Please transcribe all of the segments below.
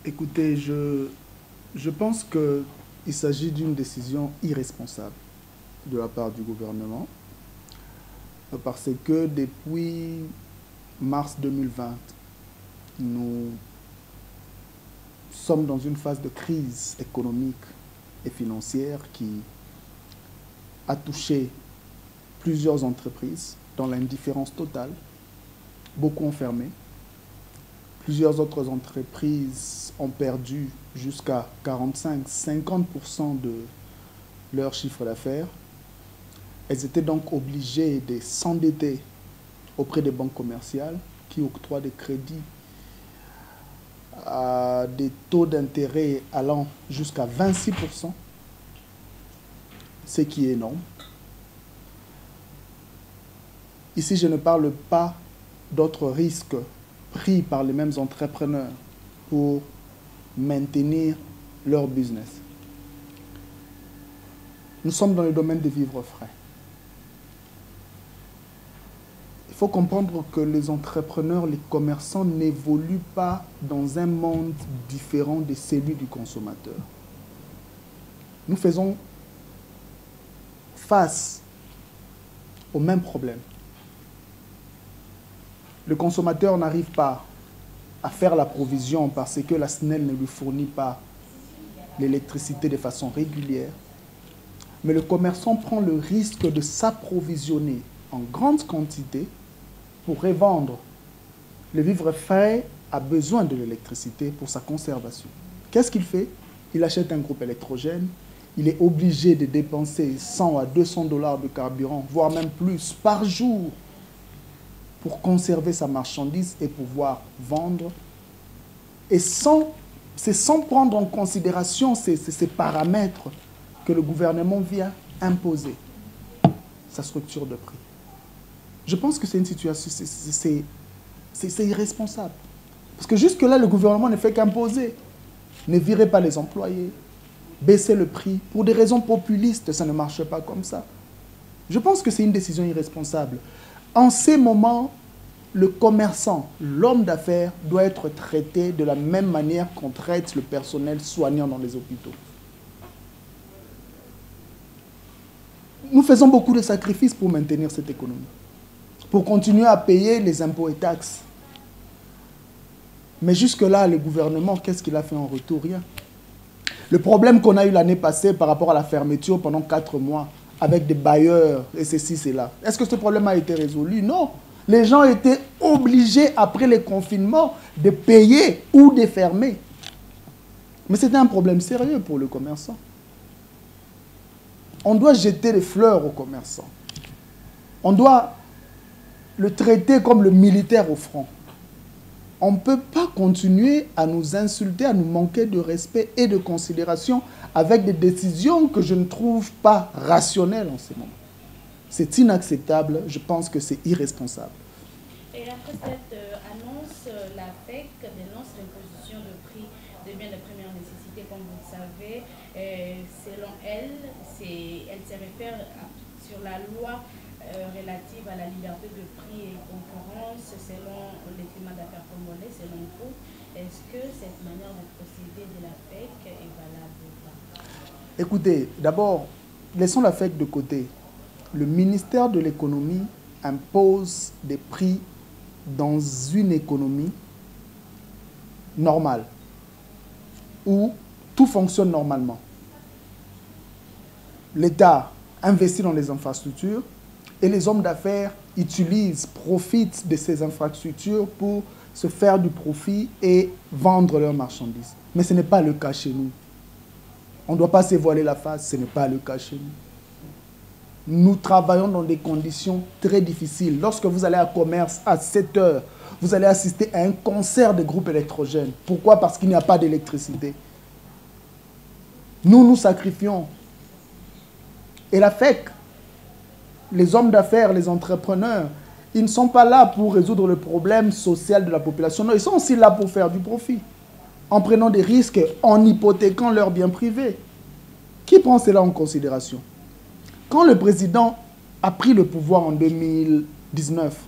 Écoutez, je pense qu'il s'agit d'une décision irresponsable de la part du gouvernement, parce que depuis mars 2020, nous sommes dans une phase de crise économique et financière qui a touché plusieurs entreprises dans l'indifférence totale. Beaucoup ont fermé. Plusieurs autres entreprises ont perdu jusqu'à 45-50% de leur chiffre d'affaires. Elles étaient donc obligées de s'endetter auprès des banques commerciales qui octroient des crédits à des taux d'intérêt allant jusqu'à 26%, ce qui est énorme. Ici, je ne parle pas d'autres risques pris par les mêmes entrepreneurs pour maintenir leur business. Nous sommes dans le domaine des vivres frais. Il faut comprendre que les entrepreneurs, les commerçants n'évoluent pas dans un monde différent de celui du consommateur. Nous faisons face au même problème. Le consommateur n'arrive pas à faire la provision parce que la SNEL ne lui fournit pas l'électricité de façon régulière. Mais le commerçant prend le risque de s'approvisionner en grande quantité pour revendre. Le vivre frais a besoin de l'électricité pour sa conservation. Qu'est-ce qu'il fait? Il achète un groupe électrogène. Il est obligé de dépenser 100 à 200 $ de carburant, voire même plus, par jour, pour conserver sa marchandise et pouvoir vendre. Et c'est sans prendre en considération ces paramètres que le gouvernement vient imposer sa structure de prix. Je pense que c'est une situation, c'est irresponsable. Parce que jusque-là, le gouvernement ne fait qu'imposer. Ne virez pas les employés, baissez le prix. Pour des raisons populistes, ça ne marche pas comme ça. Je pense que c'est une décision irresponsable. En ces moments, le commerçant, l'homme d'affaires, doit être traité de la même manière qu'on traite le personnel soignant dans les hôpitaux. Nous faisons beaucoup de sacrifices pour maintenir cette économie, pour continuer à payer les impôts et taxes. Mais jusque-là, le gouvernement, qu'est-ce qu'il a fait en retour? Rien. Le problème qu'on a eu l'année passée par rapport à la fermeture pendant 4 mois, avec des bailleurs, et ceci, c'est là. Est-ce que ce problème a été résolu? Non. Les gens étaient obligés, après les confinements, de payer ou de fermer. Mais c'était un problème sérieux pour le commerçant. On doit jeter des fleurs aux commerçants. On doit le traiter comme le militaire au front. On ne peut pas continuer à nous insulter, à nous manquer de respect et de considération avec des décisions que je ne trouve pas rationnelles en ce moment. C'est inacceptable, je pense que c'est irresponsable. Et après cette annonce, la FEC dénonce l'imposition de prix de biens de première nécessité, comme vous le savez. Selon elle, se réfère sur la loi relative à la liberté de prix et concurrence selon le climat d'affaires congolais. Selon vous, est-ce que cette manière de procéder de la FEC est valable ou pas? Écoutez, d'abord, laissons la FEC de côté. Le ministère de l'économie impose des prix dans une économie normale, où tout fonctionne normalement. L'État investit dans les infrastructures et les hommes d'affaires profitent de ces infrastructures pour se faire du profit et vendre leurs marchandises. Mais ce n'est pas le cas chez nous. On ne doit pas se voiler la face, ce n'est pas le cas chez nous. Nous travaillons dans des conditions très difficiles. Lorsque vous allez à commerce à 7 heures, vous allez assister à un concert de groupes électrogènes. Pourquoi? Parce qu'il n'y a pas d'électricité. Nous nous sacrifions. Et la FEC, les hommes d'affaires, les entrepreneurs, ils ne sont pas là pour résoudre le problème social de la population. Non, ils sont aussi là pour faire du profit, en prenant des risques, en hypothéquant leurs biens privés. Qui prend cela en considération? Quand le président a pris le pouvoir en 2019,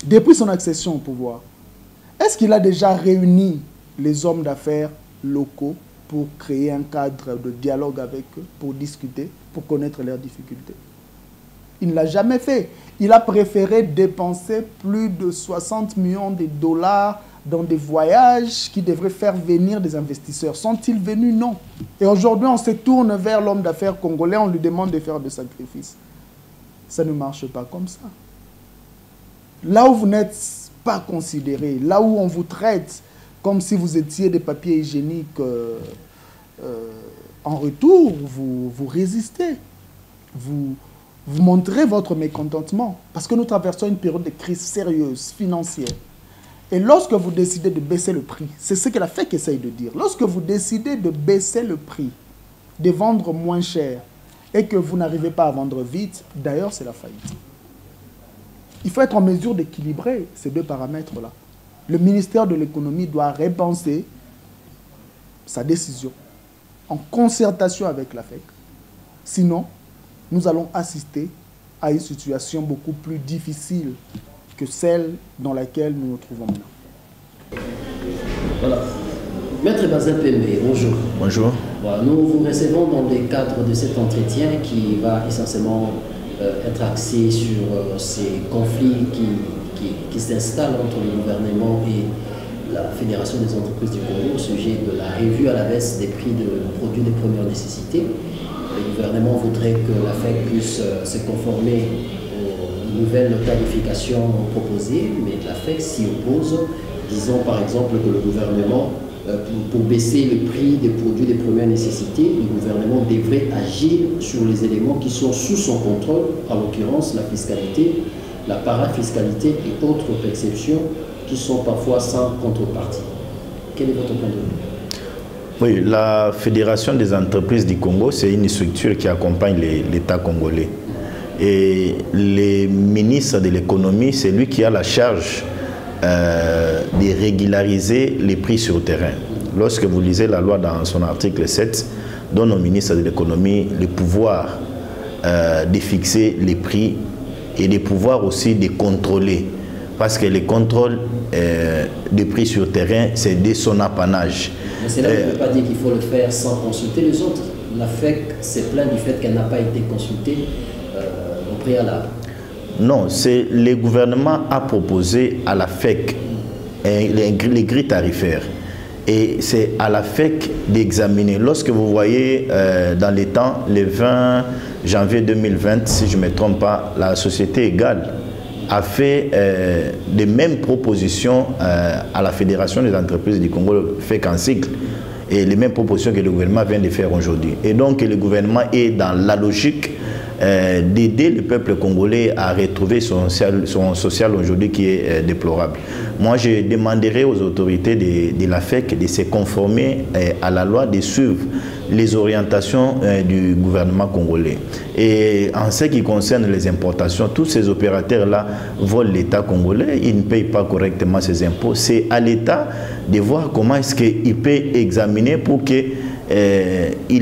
depuis son accession au pouvoir, est-ce qu'il a déjà réuni les hommes d'affaires locaux pour créer un cadre de dialogue avec eux, pour discuter, pour connaître leurs difficultés. Il ne l'a jamais fait. Il a préféré dépenser plus de 60 millions de dollars dans des voyages qui devraient faire venir des investisseurs. Sont-ils venus? Non. Et aujourd'hui, on se tourne vers l'homme d'affaires congolais, on lui demande de faire des sacrifices. Ça ne marche pas comme ça. Là où vous n'êtes pas considéré, là où on vous traite comme si vous étiez des papiers hygiéniques, en retour, vous résistez. Vous montrez votre mécontentement. Parce que nous traversons une période de crise sérieuse, financière. Et lorsque vous décidez de baisser le prix, c'est ce que la FEC essaye de dire. Lorsque vous décidez de baisser le prix, de vendre moins cher, et que vous n'arrivez pas à vendre vite, d'ailleurs, c'est la faillite. Il faut être en mesure d'équilibrer ces deux paramètres-là. Le ministère de l'économie doit repenser sa décision en concertation avec la FEC. Sinon, nous allons assister à une situation beaucoup plus difficile que celle dans laquelle nous nous trouvons maintenant. Voilà. Maître Bazin Pembe, bonjour. Bonjour. Voilà, nous vous recevons dans le cadre de cet entretien qui va essentiellement être axé sur ces conflits qui s'installent entre le gouvernement et la Fédération des entreprises du Congo au sujet de la revue à la baisse des prix de produits de première nécessité. Le gouvernement voudrait que la FEC puisse se conformer aux nouvelles tarifications proposées, mais la FEC s'y oppose. Disons par exemple que le gouvernement, pour baisser le prix des produits de première nécessité, le gouvernement devrait agir sur les éléments qui sont sous son contrôle, en l'occurrence la fiscalité, la parafiscalité et autres perceptions qui sont parfois sans contrepartie. Quel est votre point de vue? Oui, la Fédération des entreprises du Congo, c'est une structure qui accompagne l'État congolais. Et les ministres de l'économie, c'est lui qui a la charge de régulariser les prix sur le terrain. Lorsque vous lisez la loi dans son article 7, donne au ministre de l'économie le pouvoir de fixer les prix et le pouvoir aussi de contrôler. Parce que le contrôle des prix sur le terrain, c'est de son apanage. Mais cela ne veut pas dire qu'il faut le faire sans consulter les autres. La FEC s'est plainte du fait qu'elle n'a pas été consultée au préalable. Non, c'est le gouvernement a proposé à la FEC les grilles tarifaires. Et c'est à la FEC d'examiner. Lorsque vous voyez dans les temps, le 20 janvier 2020, si je ne me trompe pas, la Société Égale a fait les mêmes propositions à la Fédération des entreprises du Congo, FEC en cycle, et les mêmes propositions que le gouvernement vient de faire aujourd'hui. Et donc le gouvernement est dans la logique d'aider le peuple congolais à retrouver son social aujourd'hui qui est déplorable. Moi, je demanderai aux autorités de la FEC de se conformer à la loi, de suivre les orientations du gouvernement congolais. Et en ce qui concerne les importations, tous ces opérateurs-là volent l'État congolais, ils ne payent pas correctement ses impôts. C'est à l'État de voir comment est-ce qu'il peut examiner pour qu'il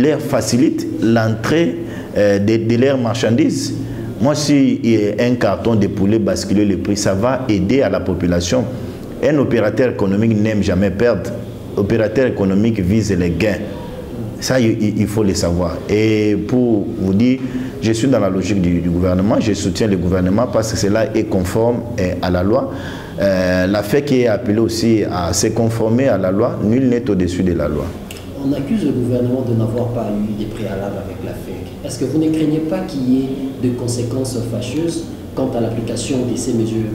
leur facilite l'entrée de leurs marchandises. Moi, si un carton de poulet bascule le prix, ça va aider à la population. Un opérateur économique n'aime jamais perdre. L'opérateur économique vise les gains. Ça, il faut le savoir. Et pour vous dire, je suis dans la logique du gouvernement, je soutiens le gouvernement parce que cela est conforme à la loi. La FEC est appelée aussi à se conformer à la loi. Nul n'est au-dessus de la loi. On accuse le gouvernement de n'avoir pas eu des préalables avec la FEC. Est-ce que vous ne craignez pas qu'il y ait de conséquences fâcheuses quant à l'application de ces mesures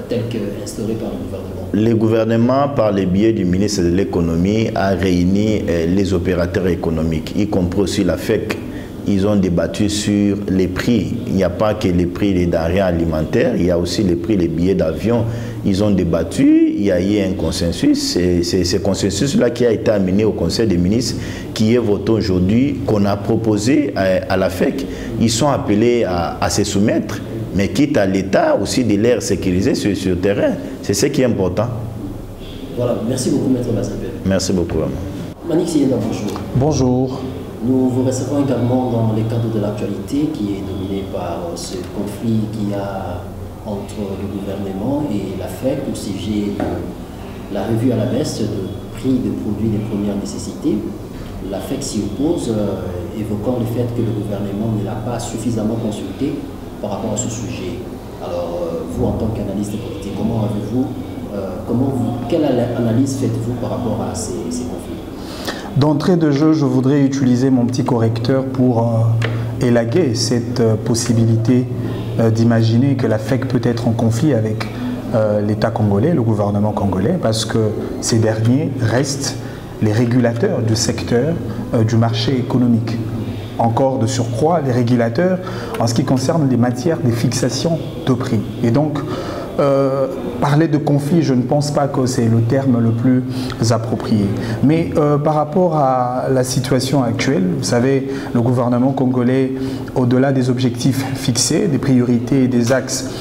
telles qu'instaurées par le gouvernement? Le gouvernement, par le biais du ministre de l'économie, a réuni les opérateurs économiques, y compris aussi la FEC. Ils ont débattu sur les prix. Il n'y a pas que les prix des denrées alimentaires, il y a aussi les prix des billets d'avion. Ils ont débattu, il y a eu un consensus. C'est ce consensus-là qui a été amené au Conseil des ministres, qui est voté aujourd'hui, qu'on a proposé à la FEC. Ils sont appelés à se soumettre, mais quitte à l'État aussi de l'air sécurisé sur le terrain. C'est ce qui est important. Voilà, merci beaucoup, Maître Bazin Pembe. Merci beaucoup. Manik Siyenda, bonjour. Bonjour. Nous vous recevons également dans le cadre de l'actualité qui est dominé par ce conflit qu'il y a entre le gouvernement et la FEC au sujet de la revue à la baisse de prix de produits de première nécessité. La FEC s'y oppose, évoquant le fait que le gouvernement ne l'a pas suffisamment consulté par rapport à ce sujet. Alors, vous, en tant qu'analyste politique, quelle analyse faites-vous par rapport à ces conflits? D'entrée de jeu, je voudrais utiliser mon petit correcteur pour élaguer cette possibilité d'imaginer que la FEC peut être en conflit avec l'État congolais, le gouvernement congolais, parce que ces derniers restent les régulateurs du secteur du marché économique. Encore de surcroît, les régulateurs en ce qui concerne les matières des fixations de prix. Et donc, parler de conflit, je ne pense pas que c'est le terme le plus approprié. Mais par rapport à la situation actuelle, vous savez, le gouvernement congolais, au-delà des objectifs fixés, des priorités et des axes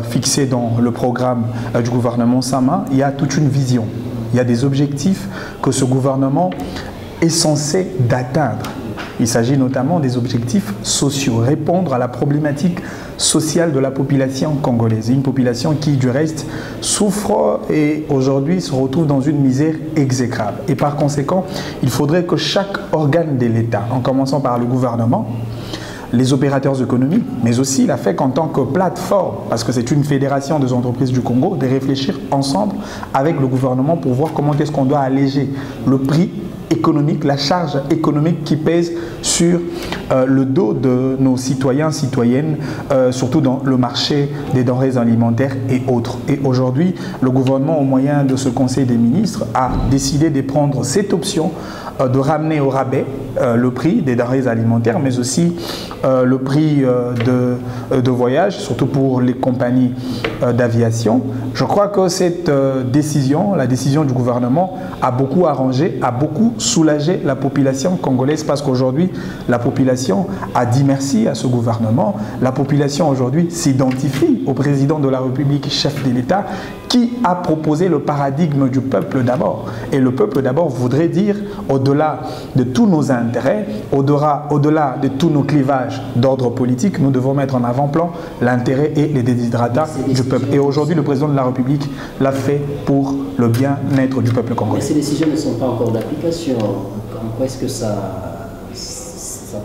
fixés dans le programme du gouvernement Sama, il y a toute une vision. Il y a des objectifs que ce gouvernement est censé d'atteindre. Il s'agit notamment des objectifs sociaux, répondre à la problématique sociale de la population congolaise. Une population qui, du reste, souffre et aujourd'hui se retrouve dans une misère exécrable. Et par conséquent, il faudrait que chaque organe de l'État, en commençant par le gouvernement, les opérateurs économiques, mais aussi la FEC en tant que plateforme, parce que c'est une fédération des entreprises du Congo, de réfléchir ensemble avec le gouvernement pour voir comment est-ce qu'on doit alléger le prix économique, la charge économique qui pèse sur le dos de nos citoyens, citoyennes, surtout dans le marché des denrées alimentaires et autres. Et aujourd'hui, le gouvernement, au moyen de ce Conseil des ministres, a décidé de prendre cette option de ramener au rabais le prix des denrées alimentaires, mais aussi le prix de voyage, surtout pour les compagnies d'aviation. Je crois que cette décision, la décision du gouvernement, a beaucoup arrangé, a beaucoup soulagé la population congolaise, parce qu'aujourd'hui, la population a dit merci à ce gouvernement. La population aujourd'hui s'identifie au président de la République, chef de l'État, qui a proposé le paradigme du peuple d'abord. Et le peuple d'abord voudrait dire, au-delà de tous nos intérêts, au-delà de tous nos clivages d'ordre politique, nous devons mettre en avant-plan l'intérêt et les désiderata du peuple. Et aujourd'hui, le président de la République l'a fait pour le bien-être du peuple congolais. Mais ces décisions ne sont pas encore d'application. Comment est-ce que ça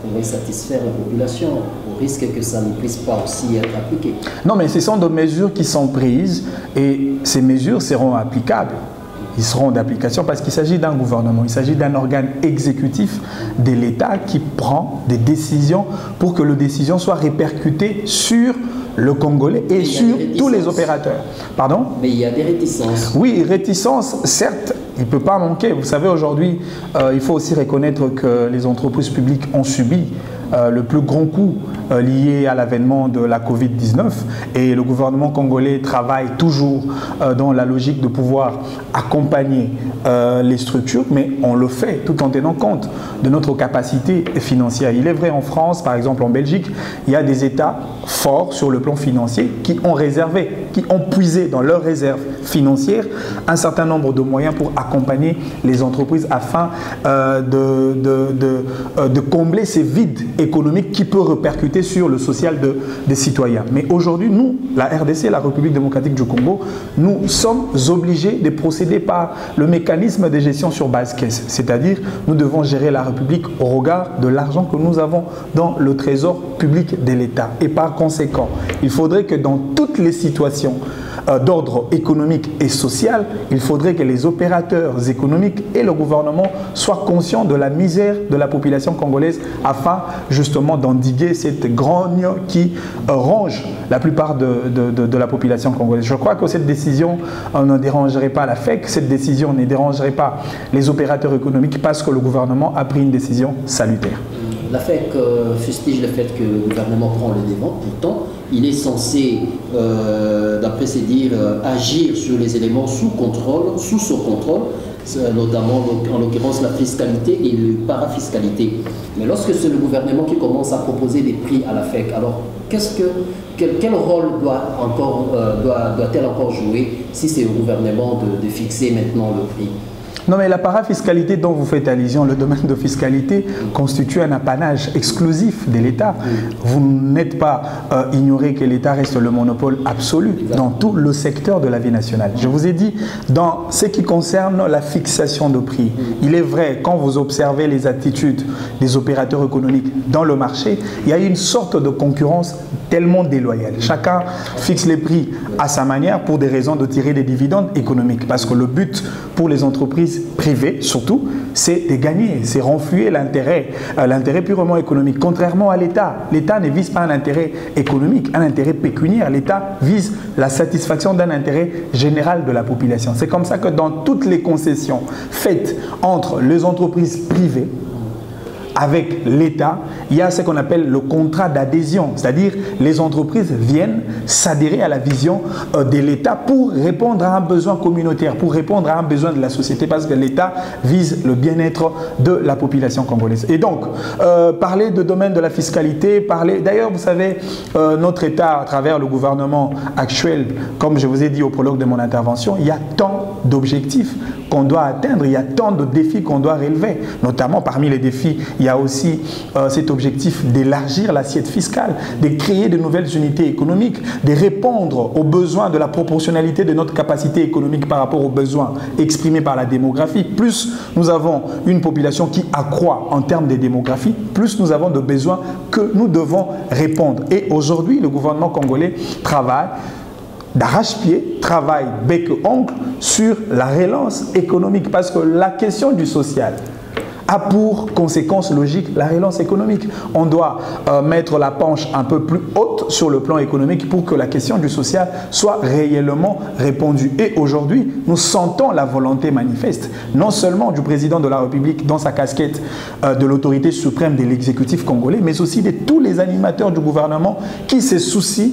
pourrait satisfaire la population, au risque que ça ne puisse pas aussi être appliqué? Non, mais ce sont des mesures qui sont prises et ces mesures seront applicables. Ils seront d'application parce qu'il s'agit d'un gouvernement, il s'agit d'un organe exécutif de l'État qui prend des décisions pour que les décisions soient répercutées sur le Congolais et sur tous les opérateurs. Pardon? Mais il y a des réticences. Oui, réticences, certes, il ne peut pas manquer. Vous savez, aujourd'hui, il faut aussi reconnaître que les entreprises publiques ont subi le plus grand coup lié à l'avènement de la Covid-19 et le gouvernement congolais travaille toujours dans la logique de pouvoir accompagner les structures, mais on le fait tout en tenant compte de notre capacité financière. Il est vrai en France, par exemple en Belgique, il y a des États forts sur le plan financier qui ont réservé, qui ont puisé dans leurs réserves financières un certain nombre de moyens pour accompagner les entreprises afin de combler ces vides économiques qui peuvent répercuter sur le social des citoyens. Mais aujourd'hui, nous, la RDC, la République démocratique du Congo, nous sommes obligés de procéder par le mécanisme de gestion sur base caisse. C'est-à-dire, nous devons gérer la République au regard de l'argent que nous avons dans le trésor public de l'État. Et par conséquent, il faudrait que dans toutes les situations d'ordre économique et social, il faudrait que les opérateurs économiques et le gouvernement soient conscients de la misère de la population congolaise afin justement d'endiguer cette grogne qui ronge la plupart de la population congolaise. Je crois que cette décision ne dérangerait pas la FEC, cette décision ne dérangerait pas les opérateurs économiques parce que le gouvernement a pris une décision salutaire. La FEC fustige le fait que le gouvernement prend le devant, pourtant il est censé, d'après ses dires, agir sur les éléments sous contrôle, sous son contrôle, notamment en l'occurrence la fiscalité et la parafiscalité. Mais lorsque c'est le gouvernement qui commence à proposer des prix à la FEC, alors quel rôle doit-elle encore jouer si c'est au gouvernement de fixer maintenant le prix? Non, mais la parafiscalité dont vous faites allusion, le domaine de fiscalité, constitue un apanage exclusif de l'État. Vous n'êtes pas ignoré que l'État reste le monopole absolu dans tout le secteur de la vie nationale. Je vous ai dit, dans ce qui concerne la fixation de prix, il est vrai, quand vous observez les attitudes des opérateurs économiques dans le marché, il y a une sorte de concurrence tellement déloyale. Chacun fixe les prix à sa manière pour des raisons de tirer des dividendes économiques. Parce que le but pour les entreprises privées, surtout, c'est de gagner, c'est renflouer l'intérêt purement économique. Contrairement à l'État, l'État ne vise pas un intérêt économique, un intérêt pécuniaire. L'État vise la satisfaction d'un intérêt général de la population. C'est comme ça que dans toutes les concessions faites entre les entreprises privées, avec l'État, il y a ce qu'on appelle le contrat d'adhésion, c'est-à-dire les entreprises viennent s'adhérer à la vision de l'État pour répondre à un besoin communautaire, pour répondre à un besoin de la société, parce que l'État vise le bien-être de la population congolaise. Et donc, parler de domaine de la fiscalité, d'ailleurs, vous savez, notre État, à travers le gouvernement actuel, comme je vous ai dit au prologue de mon intervention, il y a tant d'objectifs qu'on doit atteindre, il y a tant de défis qu'on doit relever. Notamment, parmi les défis, il y a aussi cet objectif d'élargir l'assiette fiscale, de créer de nouvelles unités économiques, de répondre aux besoins de la proportionnalité de notre capacité économique par rapport aux besoins exprimés par la démographie. Plus nous avons une population qui accroît en termes de démographie, plus nous avons de besoins que nous devons répondre. Et aujourd'hui, le gouvernement congolais travaille d'arrache-pied, travaille bec-ongle sur la relance économique, parce que la question du social a pour conséquence logique la relance économique. On doit mettre la penche un peu plus haute sur le plan économique pour que la question du social soit réellement répondue. Et aujourd'hui, nous sentons la volonté manifeste, non seulement du président de la République dans sa casquette de l'autorité suprême de l'exécutif congolais, mais aussi de tous les animateurs du gouvernement qui se soucient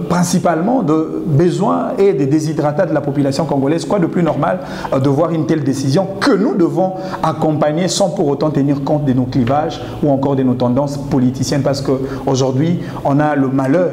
principalement de besoins et des déshydratats de la population congolaise. Quoi de plus normal de voir une telle décision que nous devons accompagner sans pour autant tenir compte de nos clivages ou encore de nos tendances politiciennes, parce qu'aujourd'hui, on a le malheur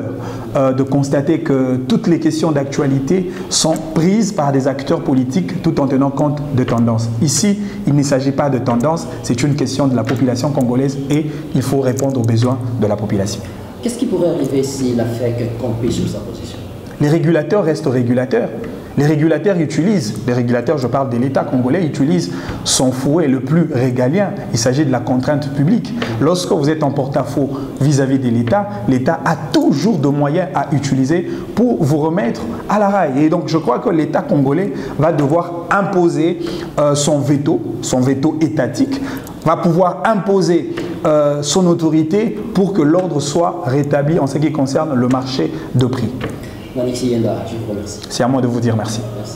de constater que toutes les questions d'actualité sont prises par des acteurs politiques tout en tenant compte de tendances. Ici, il ne s'agit pas de tendances, c'est une question de la population congolaise et il faut répondre aux besoins de la population. Qu'est-ce qui pourrait arriver si la FEC campait sur sa position? Les régulateurs restent régulateurs. Les régulateurs utilisent, je parle de l'État congolais, utilise son fouet le plus régalien. Il s'agit de la contrainte publique. Lorsque vous êtes en porte-à-faux vis-à-vis de l'État, l'État a toujours de moyens à utiliser pour vous remettre à la raille. Et donc je crois que l'État congolais va devoir imposer son veto étatique, va pouvoir imposer son autorité pour que l'ordre soit rétabli en ce qui concerne le marché de prix. Alexis Yenda, je vous remercie. C'est à moi de vous dire merci. Merci.